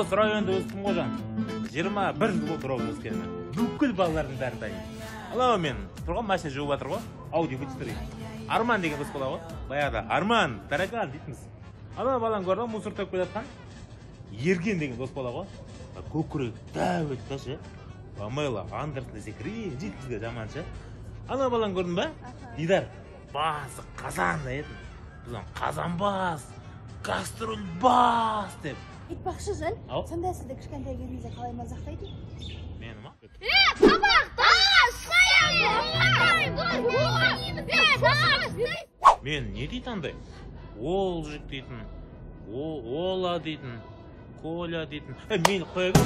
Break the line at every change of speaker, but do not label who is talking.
осы районда өстім ғой жан. 21 жыл болды ровно өскеніме. Бүкіл балалардың бәрін танимын. Анау мен тұрған машина жуып жатыр ғой. Ауди бытыстырый. Арман деген дос бала ғой. Баяғыда Арман, таракан дейтінбіз. Анау баланы көрдім, мусор төгіп келе жатқан. Ерген деген дос бала ғой. Көкірек дәу етті ше. Памела Андерсон десе ренжиді бізге жаманша. Анау баланы көрдің ба? Дидар, басы қазанда еді. Біздің қазанбас, кастрюль бас деп.
Айтпақшы жан, сонда сізді кішкентай кезіңізде қалай мазақтайды?
Мені ма? Мен не дейді андай? Олжик дейтін, Ола дейтін, Коля дейтін. Мені қоя бер.